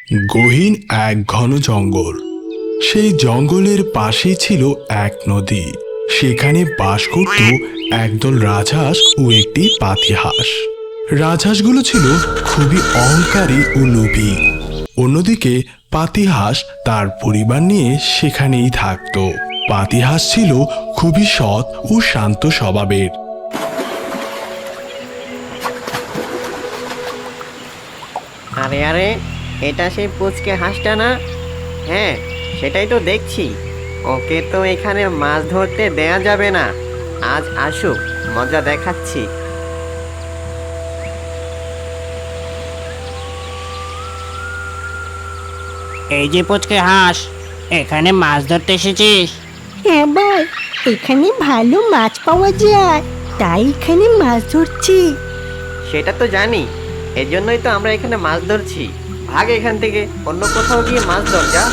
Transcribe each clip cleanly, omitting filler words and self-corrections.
গহীন এক ঘন জঙ্গল। সেই জঙ্গলের পাশেই ছিল এক নদী। সেখানে বাস করত একদল রাজহাঁস ও একটি পাতিহাঁস। রাজহাঁসগুলো ছিল খুবই অহংকারী ও লোভী। অন্যদিকে পাতিহাঁস তার পরিবার নিয়ে সেখানেই থাকত। পাতিহাঁস ছিল খুবই সৎ ও শান্ত স্বভাবের। আরে আরে, এটা সেই পুচকে হাঁসটা না? হ্যাঁ, সেটাই তো দেখছি। ওকে তো এখানে মাছ ধরতে দেয়া যাবে না। আজ আসুক, মজা দেখাচ্ছি। এই যে পুচকে হাঁস, এখানে মাছ ধরতে এসেছিস? হ্যাঁ ভাই, এখানে ভালো মাছ পাওয়া যায়, তাই এখানে মাছ ধরছি। সেটা তো জানি, এজন্যই তো আমরা এখানে মাছ ধরছি। ভাগ এখান থেকে, অন্য কোথাও গিয়ে মাছ ধর যা।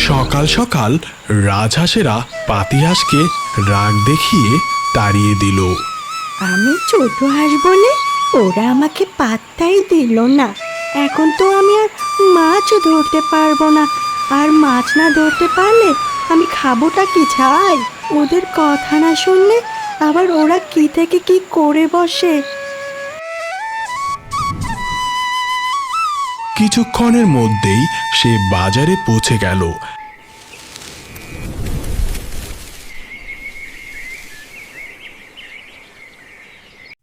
সকাল সকাল রাজহাঁসেরা পাতিহাঁসকে রাগ দেখিয়ে তাড়িয়ে দিল। আমি ছোট হাঁস বলে ওরা আমাকে পাত্তাই দিল না। এখন তো আমি আর মাছও ধরতে পারবো না। আর মাছ না ধরতে পারলে আমি খাবোটা কি ছাই? ওদের কথা না শুনলে আবার ওরা কি থেকে কি করে বসে। কিছুক্ষণের মধ্যেই সে বাজারে পৌঁছে গেল।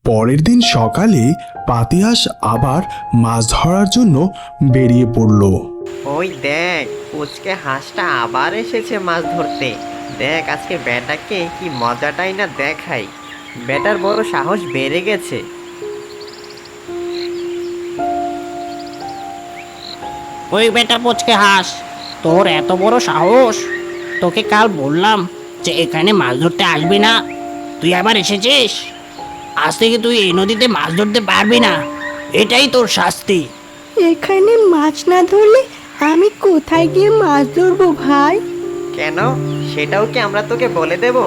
পরের দিন সকালে পাতিহাঁস আবার মাছ ধরার জন্য বেরিয়ে পড়ল। ওই দেখ, পুচকে হাঁসটা আবার এসেছে মাছ ধরতে। দেখ আজকে বেটাকে কি মজাটাই না দেখাই। বেটার বড় সাহস বেড়ে গেছে। ওই বেটা পুচকে হাঁস, তোর এত বড় সাহস! তোকে কাল বললাম যে এখানে মাছ ধরতে আসবি না, তুই আবার এসেছিস। আজ থেকে তুই এই নদীতে মাছ ধরতে পারবি না, এটাই তোর শাস্তি। এখানে মাছ না ধরলে আমি কোথায় গিয়ে মাছ ধরবো ভাই? কেন, সেটাও কি আমরা তোকে বলে দেব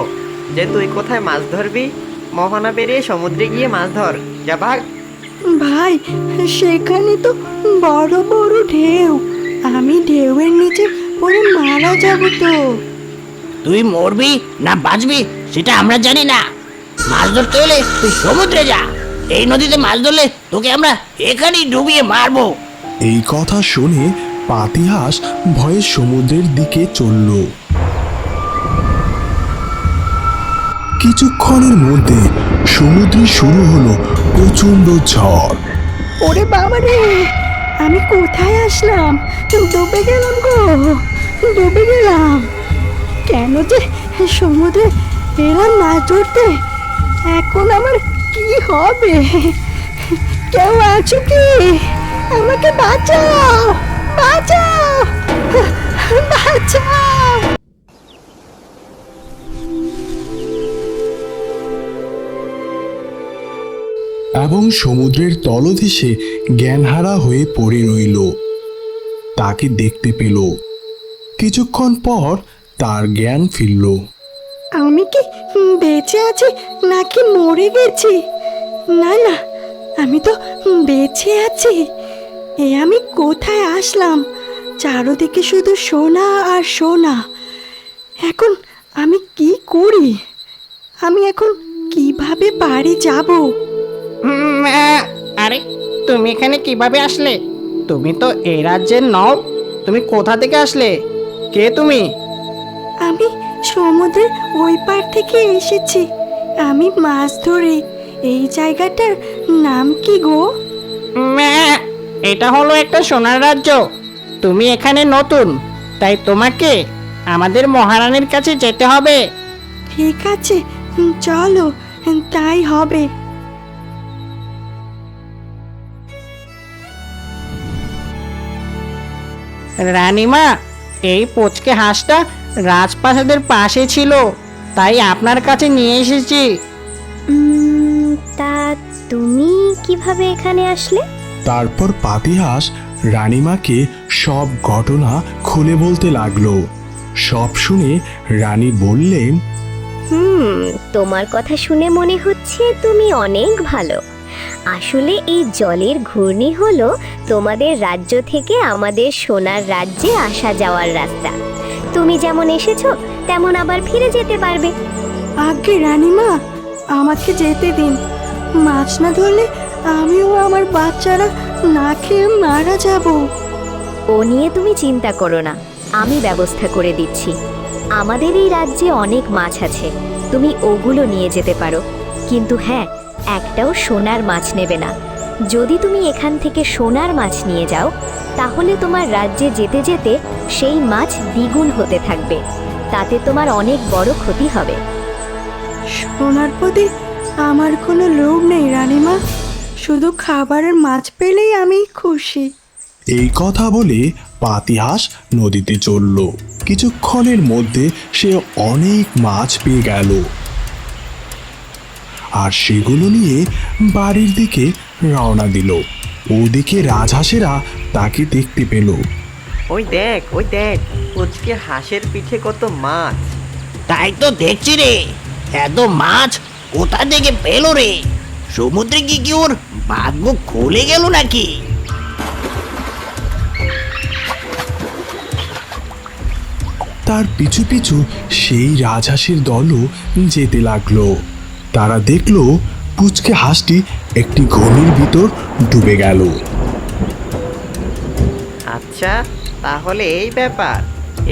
যে তুই কোথায় মাছ ধরবি? মোহনা পেরিয়ে সমুদ্রে গিয়ে মাছ ধর, যা ভাগ। ভাই, সেখানে তো বড় বড় ঢেউ, আমি ঢেউয়ের নিচে পড়ে মারা যাব তো। তুই মরবি না বাঁচবি সেটা আমরা জানি না। মাছ ধরতে হলে তুই সমুদ্রে যা। এই নদীতে মাছ ধরলে তোকে আমরা এখানেই ডুবিয়ে মারবো। এই কথা শুনে পাতিহাঁস ভয়ে সমুদ্রের দিকে চলল। কিছুক্ষণের মধ্যে সমুদ্রে শুরু হলো প্রচন্ড ঝড়। ওরে বাবা রে, আমি কোথায় আসলাম? ডুবে গেলাম গো, ডুবে গেলাম। কেন যে সমুদ্রে এলাম মাছ ধরতে? এখন আমার কি হবে? কেউ আছো কি? আমাকে বাঁচাও, বাঁচাও, বাঁচাও। এবং সমুদ্রের তলদেশে জ্ঞানহারা হয়ে পড়ে রইল। তাকে দেখতে পেল। কিছুক্ষণ পর তার জ্ঞান ফিরল। আমি কি বেঁচে আছি নাকি মরে গেছি? না না, আমি তো বেঁচে আছি। আমি কোথায় আসলাম? চারদিকে শুধু সোনা আর সোনা। এখন আমি কি করি? আমি এখন কিভাবে বাড়ি যাব? আরে, তুমি এখানে কিভাবে আসলে? তুমি তো এই রাজ্যের নও। তুমি কোথা থেকে আসলে? কে তুমি? আমি সমুদ্রের ওই পার থেকে এসেছি। আমি মাছ ধরে। এই জায়গাটার নাম কি গো? এটা হলো একটা সোনার রাজ্য। তুমি এখানে নতুন, তাই তোমাকে আমাদের মহারানীর কাছে যেতে হবে। ঠিক আছে, চলো, তাই হবে। রানীমা, এই পুচকে হাঁসটা রাজপ্রাসাদের পাশে ছিল, তাই আপনার কাছে নিয়ে এসেছি। তা তুমি কিভাবে এখানে আসলে? তারপর পাতিহাঁস রানীমাকে সব ঘটনা খুলে বলতে লাগলো। সব শুনে রানী বললেন, তোমার কথা শুনে মনে হচ্ছে তুমি অনেক ভালো। আসলে এই জলের ঘূর্ণি হলো তোমাদের রাজ্য থেকে আমাদের সোনার রাজ্যে আসা যাওয়ার রাস্তা। তুমি যেমন এসেছো তেমন আবার ফিরে যেতে পারবে। আগে রানীমা, আমাকে যেতে দিন। মাছ না ধরলে আমিও আমার বাচ্চারা না খেয়ে মারা যাব। ও নিয়ে তুমি চিন্তা করো না, আমি ব্যবস্থা করে দিচ্ছি। আমাদের এই রাজ্যে অনেক মাছ আছে, তুমি ওগুলো নিয়ে যেতে পারো। কিন্তু হ্যাঁ, একটাও সোনার মাছ নেবে না। যদি তুমি এখান থেকে সোনার মাছ নিয়ে যাও, তাহলে তোমার রাজ্যে যেতে যেতে সেই মাছ দ্বিগুণ হতে থাকবে। তাতে তোমার অনেক বড় ক্ষতি হবে। সোনার প্রতি আমার কোনো লোভ নেই রানীমা, শুধু খাবারের মাছ পেলেই আমি খুশি। এই কথা বলে পাতিহাঁস নদীতে চলল। কিছুক্ষণের মধ্যে সে অনেক মাছ পেয়ে গেল, আর সেগুলো নিয়ে বাড়ির দিকে রওনা দিল। ওদিকে রাজহাঁসেরা তাকে দেখতে পেল। ওই দেখ পুচকে হাঁসের পিঠে কত মাছ। তাই তো দেখছি রে, এত মাছ কোথা থেকে পেলো রে? সমুদ্রে কি ওর ভাগ্য খুলে গেল নাকি? তার পিছু পিছু সেই রাজহাঁসের দলও যেতে লাগলো। তারা দেখলো পুচকে হাঁসটি একটি ঘূর্ণির ভিতর ডুবে গেল। আচ্ছা, তাহলে এই ব্যাপার,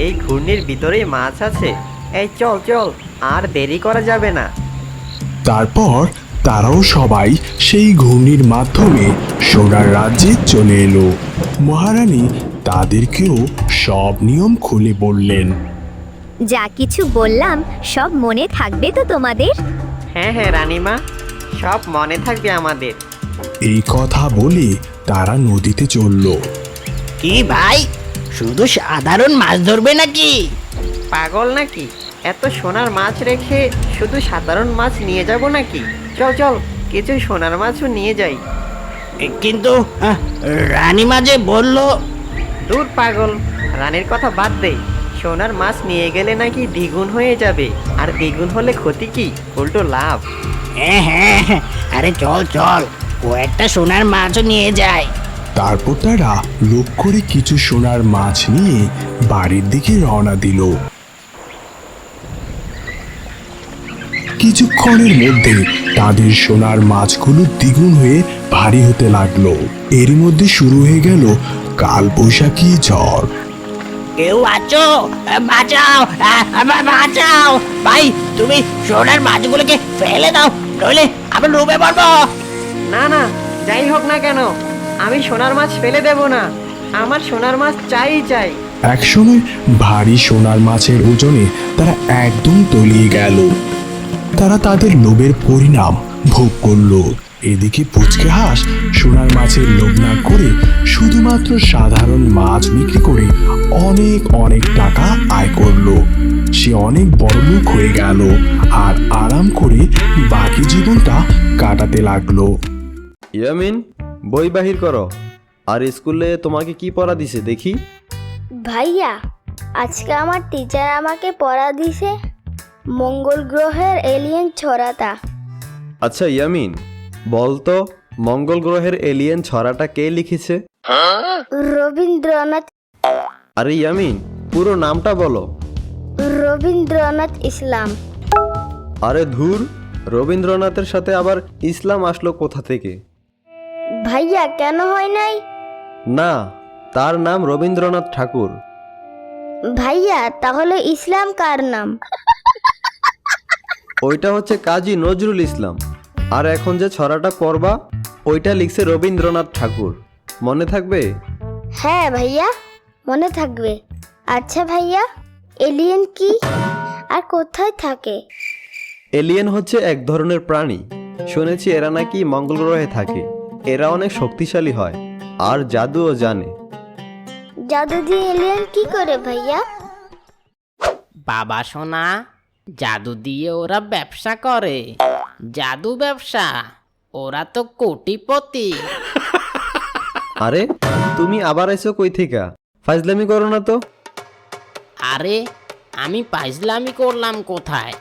এই ঘূর্ণির ভিতরেই মাছ আছে। এই চল চল, আর দেরি করা যাবে না। তারপর তারাও সবাই সেই ঘূর্ণির মাধ্যমে সোনার রাজ্যে চলে এলো। মহারানী তাদেরকেও সব নিয়ম খুলে বললেন। যা কিছু বললাম সব মনে থাকবে তো তোমাদের? হ্যাঁ রানীমা, সব মনে থাকবে আমাদের। এই কথা বলে তারা নদীতে চলল। কি ভাই, শুধু সাধারণ মাছ ধরবে নাকি? পাগল নাকি? এত সোনার মাছ রেখে শুধু সাধারণ মাছ নিয়ে যাব নাকি? চল চল, কিছু সোনার মাছও নিয়ে যাই। কিন্তু রানীমা যে বলল। দূর পাগল, রানীর কথা বাদ দে। সোনার মাছ নিয়ে গেলে নাকি দ্বিগুণ হয়ে যাবে, আর দ্বিগুণ হলে ক্ষতি কি, উল্টো লাভ। হ্যাঁ, আরে চল চল, কয়েকটা সোনার মাছও নিয়ে যায়। তারপর তারা লোভ করে কিছু সোনার মাছ নিয়ে বাড়ির দিকে রওনা দিল। কিছুক্ষণের মধ্যে তাদের সোনার মাছগুলো দ্বিগুণ হয়ে ভারী হতে লাগলো। এর মধ্যে শুরু হয়ে গেল কালবৈশাখী ঝড়। কেউ আছো? বাঁচাও, বাঁচাও ভাই, তুমি সোনার মাছগুলোকে ফেলে দাও, নইলে আমি ডুবে পড়বো। না না, যাই হোক না কেন, আমি সোনার মাছ ফেলে দেব না। আমার সোনার মাছ চাই। একসময় ভারী সোনার মাছের ওজনে তারা একদম তলিয়ে গেল। তারা তাদের লোভের পরিণাম ভোগ করলো। এদিকে পুচকে হাঁস সোনার মাছের লোভ না করে শুধুমাত্র সাধারণ মাছ বিক্রি করে অনেক অনেক টাকা আয় করলো। সে অনেক বড়লোক হয়ে গেল আর আরাম করে বাকি জীবনটা কাটাতে লাগলো। ইয়ামিন, বই বাহির করো। আর স্কুলে তোমাকে কি পড়া দিছে দেখি? ভাইয়া, আজকে আমার টিচার আমাকে পড়া দিছে মঙ্গল গ্রহের এলিয়েন ছড়াটা। আচ্ছা ইয়ামিন, বলতো মঙ্গল গ্রহের এলিয়েন ছড়াটা কে লিখেছে? রবীন্দ্রনাথ। আরে ইয়ামিন, পুরো নামটা বলো। রবীন্দ্রনাথ ইসলাম। আরে ধুর, রবীন্দ্রনাথের সাথে আবার ইসলাম আসলো কোথা থেকে? ভাইয়া, কেন হয় নাই? না, তার নাম রবীন্দ্রনাথ ঠাকুর। ভাইয়া, তাহলে ইসলাম কার নাম? ওইটা হচ্ছে কাজী নজরুল ইসলাম। আর এখন যে ছড়াটা পড়বা, ওইটা লিখছে রবীন্দ্রনাথ ঠাকুর। মনে থাকবে? হ্যাঁ ভাইয়া, মনে থাকবে। আচ্ছা ভাইয়া, এলিয়েন কি আর কোথায় থাকে? এলিয়েন হচ্ছে এক ধরনের প্রাণী। শুনেছি এরা নাকি মঙ্গল গ্রহে থাকে। এরা অনেক শক্তিশালী হয় আর জাদুও জানে। জাদু দিয়ে এলিয়েন কি করে ভাইয়া? বাবা সোনা, জাদু দিয়ে ওরা ব্যবসা করে, জাদু ব্যবসা। ওরা তো কোটিপতি। আরে তুমি আবার এসো কই থেকে? ফাজলামি করো না তো। আরে আমি ফাজলামি করলাম কোথায়?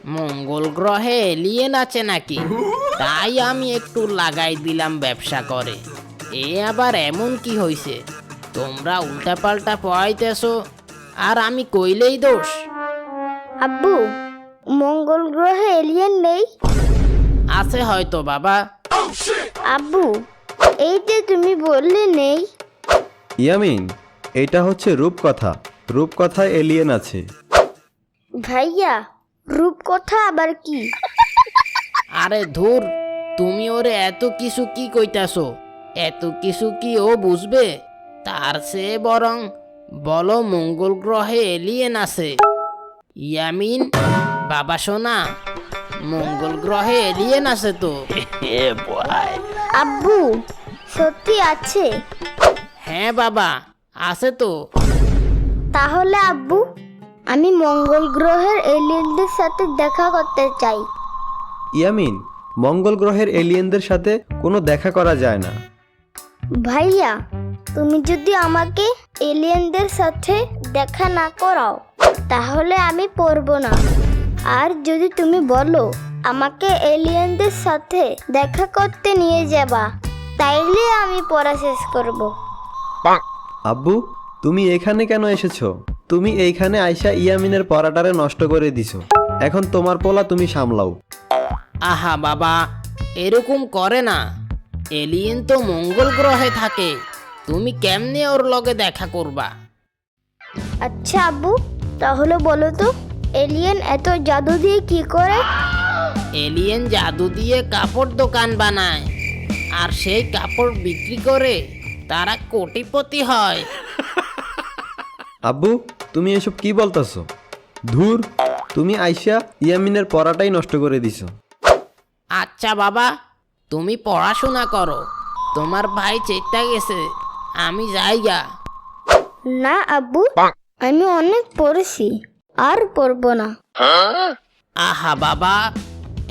মঙ্গল গ্রহে এলিয়েন আছে নাকি, তাই আমি একটু লাগাই দিলাম ব্যবসা করে। এ আবার এমন কি হইছে, তোমরা উল্টাপাল্টা পড়াইতেছো আর আমি কইলেই দোষ। আব্বু, মঙ্গল গ্রহে এলিয়েন নেই? আছে হয়তো বাবা। আব্বু, এই যে তুমি বললে নেই। ইয়ামিন, এটা হচ্ছে রূপকথা। রূপকথায় এলিয়েন আছে। ভাইয়া, রূপকথা আবার কি? আরে ধুর, তুমি ওরে এত কিছু কি কইতাছো? এত কিছু কি ও বুঝবে? তার চেয়ে বরং বলো মঙ্গল গ্রহে এলিয়েন আছে। ইয়ামিন, বাবা শোনা, মঙ্গল গ্রহে এলিয়েন আছে তো। আব্বু, সত্যি আছে? হ্যাঁ বাবা, আছে তো। তাহলে আব্বু, আমি মঙ্গল গ্রহের এলিয়েনদের সাথে দেখা করতে চাই। ইয়ামিন, মঙ্গল গ্রহের এলিয়েনদের সাথে কোনো দেখা করা যায় না। ভাইয়া, তুমি যদি আমাকে এলিয়েনদের সাথে দেখা না করাও তাহলে আমি পড়বো না। আর যদি তুমি বলো আমাকে এলিয়েনদের সাথে দেখা করতে নিয়ে যাবা, তাইলে আমি পড়া শেষ করব। আব্বু, তুমি এখানে কেন এসেছো? তুমি এইখানে আইসা ইয়ামিনের পড়াটারে নষ্ট করে দিছো। এখন তোমার পোলা তুমি সামলাও। আহা বাবা, এরকম করে না। এলিয়েন তো মঙ্গল গ্রহে থাকে, তুমি কেমনে ওর লগে দেখা করবা? আচ্ছা আব্বু, তাহলে বলো তো এলিয়েন এত জাদু দিয়ে কি করে? এলিয়েন জাদু দিয়ে কাপড় দোকান বানায়, আর সেই কাপড় বিক্রি করে তারা কোটিপতি হয়। আব্বু, তুমি এসব কি বলতেছো? ধুর, তুমি আইসা ইয়ামিনের পড়াটাই নষ্ট করে দিছো। আচ্ছা বাবা, তুমি পড়াশোনা করো, তোমার ভাই চেষ্টা গেছে, আমি যাইগা। না আব্বু, আমি অনেক পড়েছি, আর পড়বো না। আহা বাবা,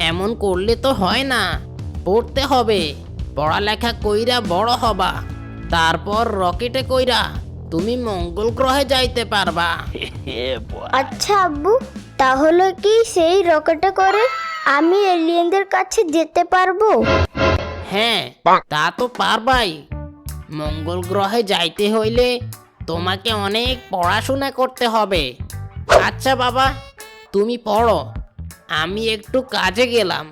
এমন করলে তো হয় না, পড়তে হবে। পড়ালেখা কইরা বড় হবা, তারপর রকেটে কইরা তুমি মঙ্গল গ্রহে যাইতে পারবা। আচ্ছা আব্বু, তাহলে কি সেই রকেটে করে আমি এলিয়েনদের কাছে যেতে পারবো? হ্যাঁ, তা তো পারবাই। মঙ্গল গ্রহে যাইতে হইলে তোমাকে অনেক পড়াশোনা করতে হবে। আচ্ছা বাবা, তুমি পড়ো, আমি একটু কাজে গেলাম।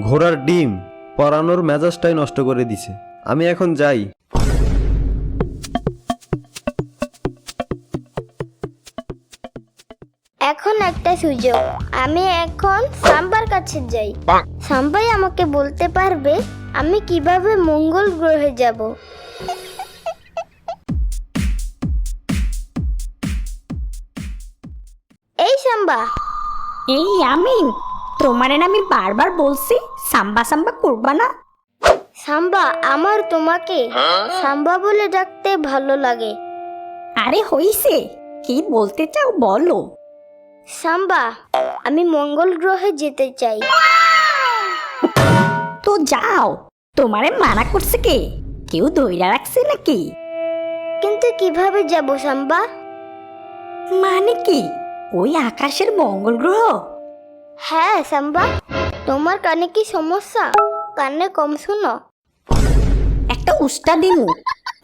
ঘোড়ার ডিম পরানোর মেজাজটাই নষ্ট করে দিছে। আমি এখন যাই। এখন একটা সুযোগ, আমি এখন সাম্বার কাছে যাই। সাম্বাই আমাকে বলতে পারবে আমি কিভাবে মঙ্গল গ্রহে যাব। এই সাম্বা। এই আমিন, তোমারে না আমি বারবার বলছি সাম্বা সাম্বা করবা না। সাম্বা, আমার তোমাকে সাম্বা বলে ডাকতে ভালো লাগে। আরে হইছে, কি বলতে চাও বলো। সাম্বা, আমি মঙ্গল গ্রহে যেতে চাই। তো যাও, তোমারে মানা করছে কে? কেউ দইরা রাখছে নাকি? কিন্তু কিভাবে যাব সাম্বা? মানে কি, ওই আকাশের মঙ্গল গ্রহ? হ্যাঁ সাম্বা, তোমার কানে কি সমস্যা? কানে কম শুনো? একটা উস্তা দিমু,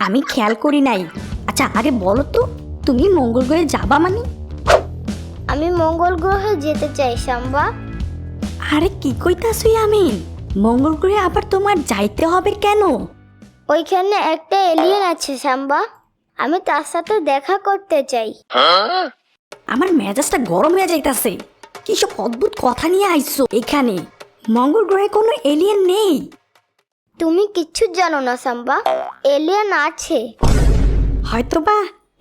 আমি খেয়াল করি নাই। আচ্ছা আগে বলো তো, তুমি মঙ্গল গ্রহে যাবা মানে? আমি মঙ্গল গ্রহে যেতে চাই সাম্বা। আরে কি কইতাছই আমি? মঙ্গল গ্রহে আবার তোমার যাইতে হবে কেন? ওইখানে একটা এলিয়েন আছে সাম্বা, আমি তার সাথে দেখা করতে চাই। আমার মেজাজটা গরম হয়ে যাইতাছে। কি সব অদ্ভুত কথা নিয়ে আইছো এখানে? মঙ্গল গ্রহে কোনো এলিয়েন নেই। তুমি কিচ্ছু জানো না সাম্বা, এলিয়েন আছে। হয়তোবা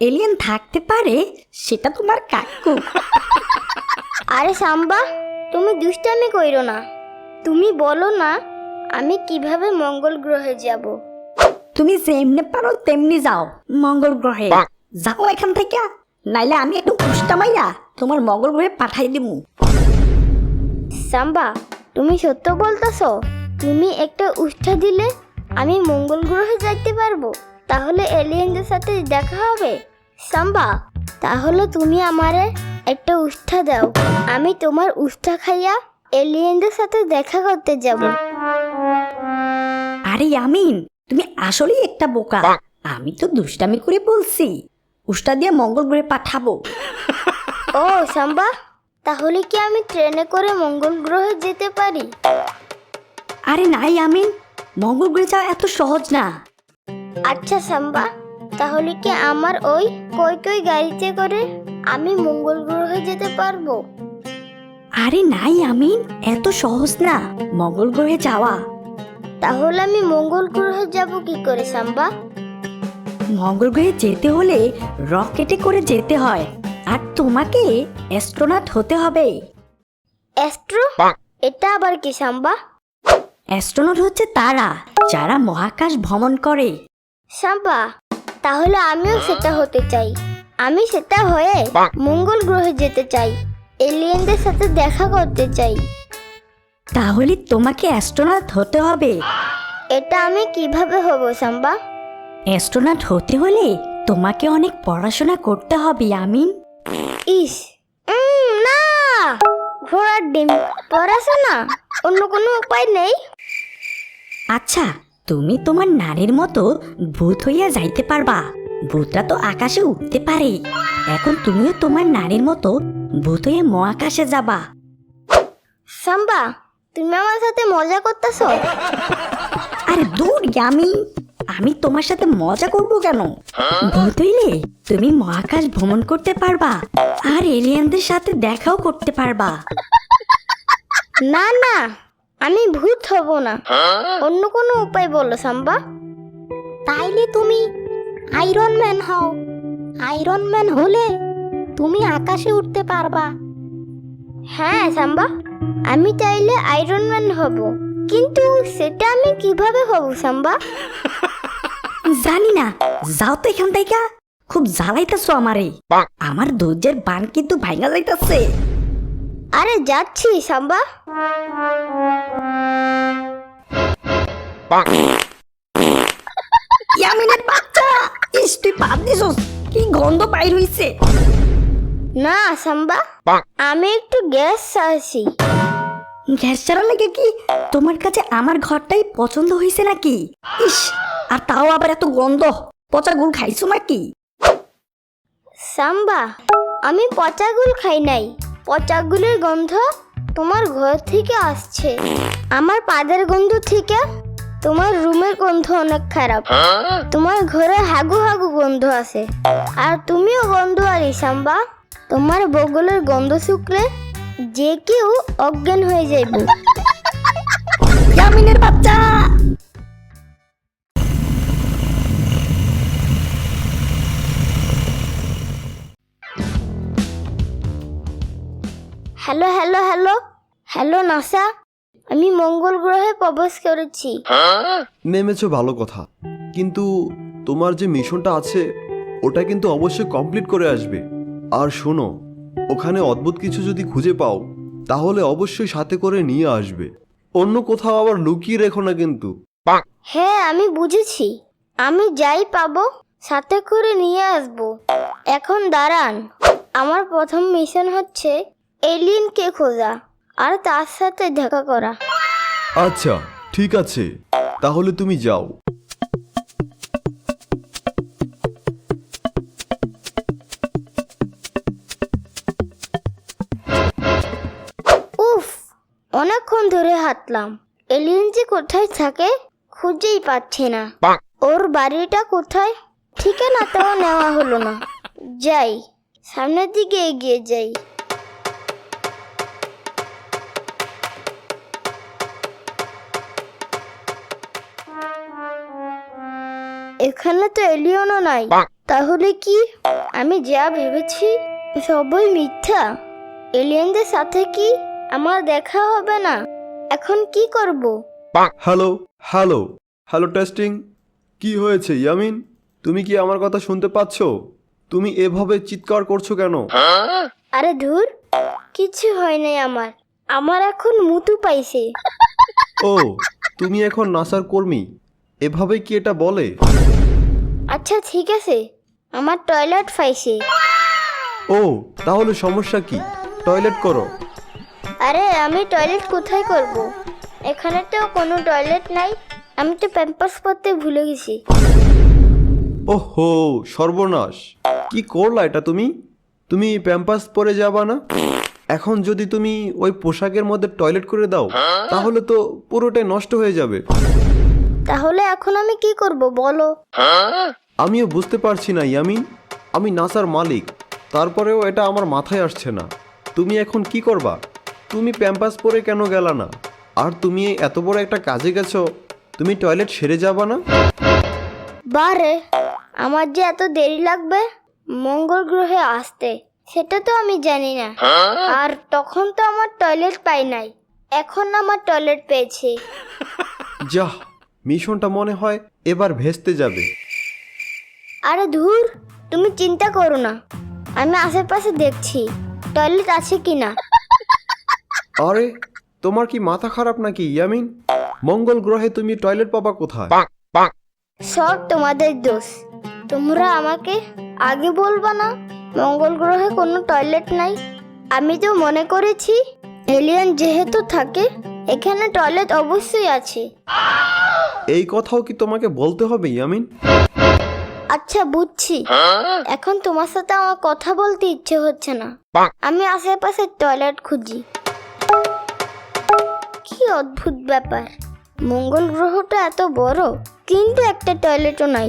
এলিয়েন থাকতে পারে, সেটা তোমার কাকু। আরে সাম্বা, তুমি দুষ্টামি কইরো না। তুমি বলো না আমি কিভাবে মঙ্গল গ্রহে যাব। তুমি যেমনে পারো তেমনি যাও মঙ্গল গ্রহে। যাও এখান থেকে, নাইলে আমি একটু উস্তা মাইরা তোমার মঙ্গল গ্রহে পাঠাই দিমু। সাম্বা, তুমি সত্য বলতেছো? তুমি একটা উষ্ঠা দিলে আমি মঙ্গল গ্রহে যাইতে পারবো, তাহলে এলিয়েনদের সাথে দেখা হবে। সাম্বা, তাহলে তুমি আমারে একটা উষ্ঠা দাও, আমি তোমার উষ্ঠা খাইয়া এলিয়েনদের সাথে দেখা করতে যাব। আরে ইয়ামিন, তুমি আসলেই একটা বোকা। আমি তো দুষ্টামি করে বলছি উষ্টা দিয়ে মঙ্গল গ্রহে পাঠাবো। ও সাম্বা, তাহলে কি আমি ট্রেনে করে মঙ্গল গ্রহে যেতে পারি? আরে না ইয়ামিন, মঙ্গল গ্রহে যাওয়া এত সহজ না। আচ্ছা সাম্বা, তাহলে কি আমার ওই কই কই গাড়িতে করে আমি মঙ্গল গ্রহে যেতে পারবো? আরে না ইয়ামিন, এত সহজ না মঙ্গল গ্রহে যাওয়া। তাহলে আমি মঙ্গল গ্রহে যাব কি করে সাম্বা? মঙ্গল গ্রহে যেতে হলে রকেটে করে যেতে হয়, আর তোমাকে অ্যাস্ট্রোনট হতে হবে। অ্যাস্ট্রো? এটা আবার কি সাম্বা? অ্যাস্ট্রোনট হচ্ছে তারা যারা মহাকাশ ভ্রমণ করে। সাম্বা, তাহলে আমিও সেটা হতে চাই। আমি সেটা হয়ে মঙ্গল গ্রহে যেতে চাই, এলিয়েনদের সাথে দেখা করতে চাই। তাহলে তোমাকে অ্যাস্ট্রোনট হতে হবে। এটা আমি কিভাবে হব সাম্বা? অ্যাস্ট্রোনট হতে হলে তোমাকে অনেক পড়াশোনা করতে হবে ইয়ামিন। ইস, না, ঘোড়ার ডিম, পড়াশোনা, অন্য কোনো উপায় নেই? আচ্ছা, তুমি তোমার নারীর মতো ভূত হইয়া যাইতে পারবা। ভূতরা তো আকাশে উঠতে পারে। এখন তুমিও তোমার নারীর মতো ভূত হয়ে মহাকাশে যাবা। সাম্বা, তুমি আমার সাথে মজা করতেছো? আরে দূর ইয়ামিন, আমি তোমার সাথে মজা করব কেন? ভূত হইলে তুমি মহাকাশ ভ্রমণ করতে পারবা আর এলিয়েনদের সাথে দেখাও করতে পারবা। না না, আমি ভূত হব না, অন্য কোনো উপায় বলো সাম্বা। তাইলে তুমি আয়রন ম্যান হও। আয়রন ম্যান হলে তুমি আকাশে উঠতে পারবা। হ্যাঁ সাম্বা, আমি চাইলে আয়রন ম্যান হব, কিন্তু সেটা আমি কিভাবে হব সাম্বা? জানি না, যাও তো এখান থেকে। খুব জ্বালাইতেছো আমারে। আমার ধৈর্যের বান কিন্তু ভাঙা যাইতেছে। আরে যাচ্ছি সাম্বা। ইয়ামিনের বাচ্চা, ইস তুই পাপ দিছস, কি গন্ধ বাইর হইছে। না সাম্বা, আমি একটু গ্যাস চাইছি। গ্যাস ছাড়া লাগে কি তোমার কাছে আমার ঘরটাই পছন্দ হয়েছে নাকি? ইস, আর তাও আবার এত গন্ধ। পচা গুল খাইছো নাকি? সাম্বা, আমি পচাগুল খাই নাই। পচাগুলের গন্ধ তোমার ঘর থেকে আসছে। আমার পাদের গন্ধ থেকে তোমার রুমের গন্ধ অনেক খারাপ। তোমার ঘরে হাগু হাগু গন্ধ আছে, আর তুমিও গন্ধ আরি সাম্বা। তোমার বগলের গন্ধ শুকলে যে কেউ অজ্ঞান হয়ে যাইব। ইয়ামিনের বাচ্চা। Hello hello hello hello NASA, আমি মঙ্গল গ্রহে প্রবেশ করেছি। নেমেছো ভালো কথা, কিন্তু তোমার যে মিশনটা আছে ওটা কিন্তু অবশ্যই কমপ্লিট করে আসবে। আর শোনো, ওখানে অদ্ভুত কিছু যদি খুঁজে পাও তাহলে অবশ্যই সাথে করে নিয়ে আসবে। অন্য কোথাও আবার লুকিয়ে রেখো না কিন্তু। হ্যাঁ আমি বুঝেছি, আমি যাই পাবো সাথে করে নিয়ে আসবো। এখন দাঁড়ান, আমার প্রথম মিশন হচ্ছে এলিয়েনকে খোঁজা আর তার সাথে দেখা করা। আচ্ছা ঠিক আছে, তাহলে তুমি যাও। উফ, অনেকক্ষণ ধরে হাঁটলাম, এলিয়েন যে কোথায় থাকে খুঁজেই পাচ্ছি না। ওর বাড়িটা কোথায় ঠিকানাটাও নেওয়া হলো না। যাই, সামনের দিকে এগিয়ে যাই। এখানে তো এলিয়েনও নাই, তাহলে কি আমি যা ভেবেছি সবই মিথ্যা? এলিয়েনদের সাথে কি আমার দেখা হবে না? এখন কি করব? Hello hello hello, testing. কি হয়েছে ইয়ামিন, তুমি কি আমার কথা শুনতে পাচ্ছো? তুমি এভাবে চিৎকার করছো কেন? আরে ধুর, কিছু হয় নাই আমার। আমার এখন মুতু পাইছে। ও, তুমি এখন নাসার কর্মী, এভাবে কি এটা বলে? আচ্ছা ঠিক আছে, আমার টয়লেট পাইছে। ও তাহলে সমস্যা কি, টয়লেট করো। আরে আমি টয়লেট কোথায় করব? এখানে তো কোনো টয়লেট নাই। আমি তো প্যাম্পাস পরতে ভুলে গেছি। ওহো সর্বনাশ, কি করলা এটা তুমি? তুমি প্যাম্পাস পরে যাবা না? এখন যদি তুমি ওই পোশাকের মধ্যে টয়লেট করে দাও তাহলে তো পুরোটাই নষ্ট হয়ে যাবে। তাহলে এখন আমি কি করব বলো? আমিও বুঝতে পারছি না ইয়ামিন, আমি নাসার মালিক, তারপরেও এটা আমার মাথায় আসছে না। তুমি এখন কি করবা? তুমি প্যাম্পাস পরে কেন গেলা না? আর তুমি এত বড় একটা কাজে গেছো, তুমি টয়লেট সেরে যাবা না? বারে, আমার যে এত দেরি লাগবে মঙ্গল গ্রহে আসতে সেটা তো আমি জানি না। আর তখন তো আমার টয়লেট পাই নাই, এখন আমার টয়লেট পেয়েছি। যাহ, মিশনটা মনে হয় এবার ভেস্তে যাবে। আরে ধুর, তুমি চিন্তা করো না, আমি আশেপাশে দেখছি টয়লেট আছে কিনা। আরে তোমার কি মাথা খারাপ নাকি ইয়ামিন? মঙ্গল গ্রহে তুমি টয়লেট পাবা কোথায়? সব তোমাদের দোষ। তোমরা আমাকে আগে বলবা না মঙ্গল গ্রহে কোনো টয়লেট নাই? আমি তো মনে করেছি এলিয়েন যেহেতু থাকে এখানে টয়লেট অবশ্যই আছে। এই কথাও কি তোমাকে বলতে হবে ইয়ামিন? আচ্ছা বুঝছি, এখন তোমার সাথে আমার কথা বলতে ইচ্ছে হচ্ছে না। আমি আশেপাশে টয়লেট খুঁজি। কি অদ্ভুত ব্যাপার, মঙ্গল গ্রহটা এত বড় কিন্তু একটা টয়লেটও নাই।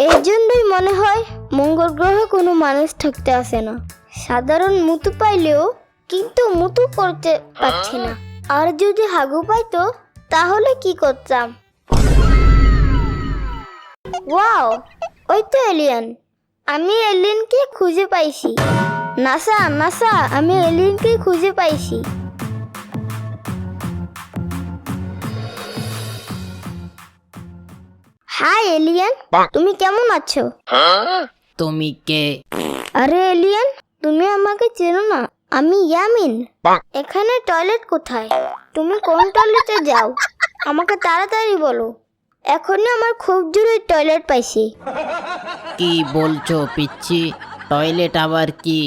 এর জন্যই মনে হয় মঙ্গল গ্রহে কোনো মানুষ থাকতে আসে না। সাধারণ মুতু পাইলেও কিন্তু মুতু করতে পারছি না। আর যদি হাগু পাইতো তাহলে কি করতাম? ওয়াও, ওই তো এলিয়েন। আমি এলিয়েনকে খুঁজে পাইছি। নাসা নাসা, আমি এলিয়েনকে খুঁজে পাইছি। হাই এলিয়েন, তুমি কেমন আছো? তুমি কে? আরে এলিয়েন, তুমি আমাকে চেনো না? আমি ইয়ামিন। এখানে টয়লেট কোথায়? তুমি কোন টয়লেটে যাও? আমাকে তাড়াতাড়ি বলো, এখনই আমার খুব জোরে টয়লেট পাইছি। কি বলছো পিচ্ছি? টয়লেট আবার কি?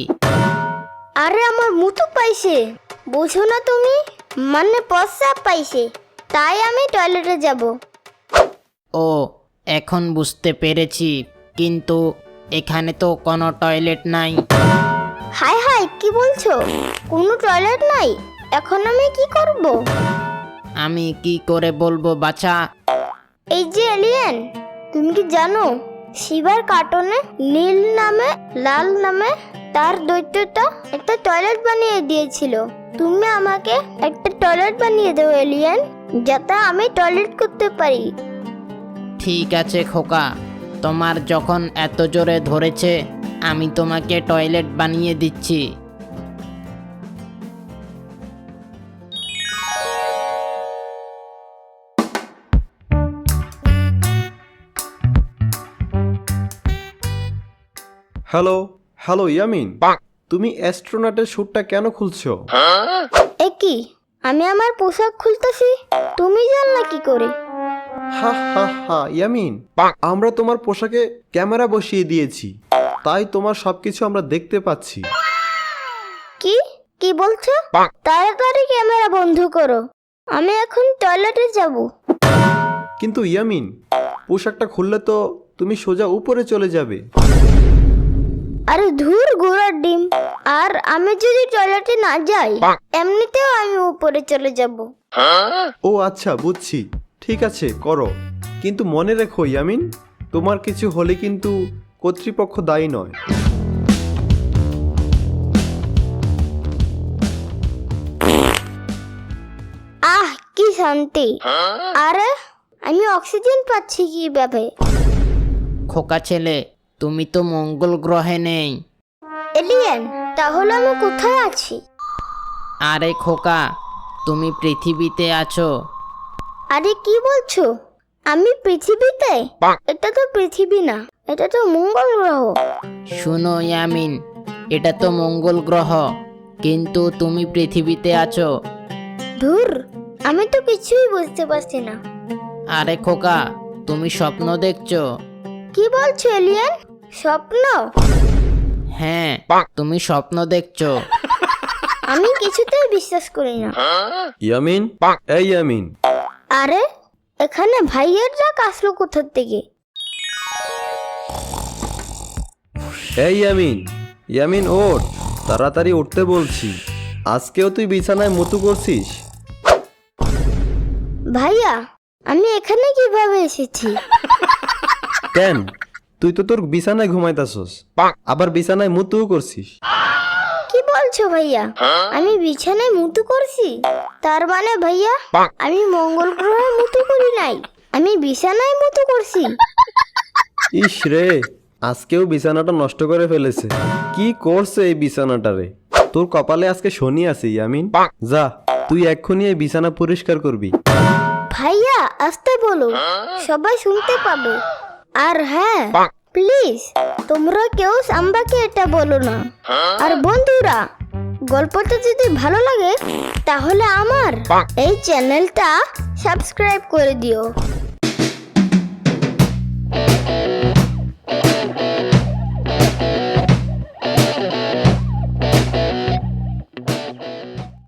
আরে আমার মুতু পাইছে, বুঝো না তুমি? মানে প্রস্রাব পাইছে, তাই আমি টয়লেটে যাব। ও, এখন বুঝতে পেরেছি, কিন্তু এখানে তো কোনো টয়লেট নাই। হাই হাই, কি বলছো? কোনো টয়লেট নাই? এখন আমি কি করব? আমি কি করে বলবো বাছা? এই যে এলিয়েন, তুমি কি জানো শিবার কার্টুনে নীল নামে লাল নামে তার দৈত্যটা একটা টয়লেট বানিয়ে দিয়েছিল। তুমি আমাকে একটা টয়লেট বানিয়ে দাও এলিয়েন, যাতে আমি টয়লেট করতে পারি। ঠিক আছে খোকা, তোমার যখন এত জোরে ধরেছে আমি তোমাকে টয়লেট বানিয়ে দিচ্ছি। হ্যালো হ্যালো ইয়ামিন, তুমি অ্যাস্ট্রোনটের স্যুটটা কেন খুলছো? এ কি, আমি আমার পোশাক খুলতেছি, তুমি জানলা কি করে? হা হা হা ইয়ামিন, আমরা তোমার পোশাকে ক্যামেরা বসিয়ে দিয়েছি, তাই তোমার সবকিছু আমরা দেখতে পাচ্ছি। কি কি বলছো? তাড়াতাড়ি ক্যামেরা বন্ধ করো, আমি এখন টয়লেটে যাব। কিন্তু ইয়ামিন, পোশাকটা খুললে তো তুমি সোজা উপরে চলে যাবে। আরে ধুর ঘোড়ার ডিম, আর আমি যদি টয়লেটে না যাই এমনিতেও আমি উপরে চলে যাব। ও আচ্ছা বুঝছি, ঠিক আছে করো, কিন্তু মনে রেখো ইয়ামিন, তোমার কিছু হলে কিন্তু কর্তৃপক্ষ দায়ী নয়। আহ কি শান্তি! আরে আমি অক্সিজেন পাচ্ছি কিভাবে? খোকা ছেলে, তুমি তো মঙ্গল গ্রহে নেই। এলিয়েন, তাহলে আমি কোথায় আছি? আরে খোকা, তুমি পৃথিবীতে আছো। আরে কি বলছো? আমি পৃথিবীতে? এটা তো পৃথিবী না, এটা তো মঙ্গল গ্রহ। শুনো ইয়ামিন, এটা তো মঙ্গল গ্রহ, কিন্তু তুমি পৃথিবীতে আছো। ধুর, আমি তো কিছুই বুঝতে পারছি না। আরে খোকা, তুমি স্বপ্ন দেখছো। কি বলছো এলিয়েন? স্বপ্ন? হ্যাঁ তুমি স্বপ্ন দেখছো। আমি কিছুতেই বিশ্বাস করি না। ইয়ামিন, এই ইয়ামিন, আরে এখানে ভাইয়ের ডাক আসলো কোথা থেকে? এই ইয়ামিন, ইয়ামিন ওঠ, তাড়াতাড়ি উঠতে বলছি। আজকেও তুই বিছানায় মুতু করছিস? ভাইয়া আমি এখানে কিভাবে এসেছি? কেন, তুই তো তোর বিছানায় ঘুমাইতাছস, আবার বিছানায় মুতুও করছিস। কি বলছো ভাইয়া? আমি বিছানায় মুতু করছি? তার মানে ভাইয়া আমি মঙ্গল গ্রহে মুতু করি নাই, আমি বিছানায় মুতু করছি। ইস রে, আজকেও বিছানাটা নষ্ট করে ফেলেছে। কি করছে এই বিছানাটা রে? তোর কপালে আজকে শনি আছে ইয়ামিন। যা, তুই এক্ষুনি এই বিছানা পরিষ্কার করবি। ভাইয়া আস্তে বলো, সবাই শুনতে পাবে। আর হ্যাঁ প্লিজ তোমরা কেউ সাম্বাকে এটা বলো না। আর বন্ধুরা, গল্পটা যদি ভালো লাগে তাহলে আমার এই চ্যানেলটা সাবস্ক্রাইব করে দিও।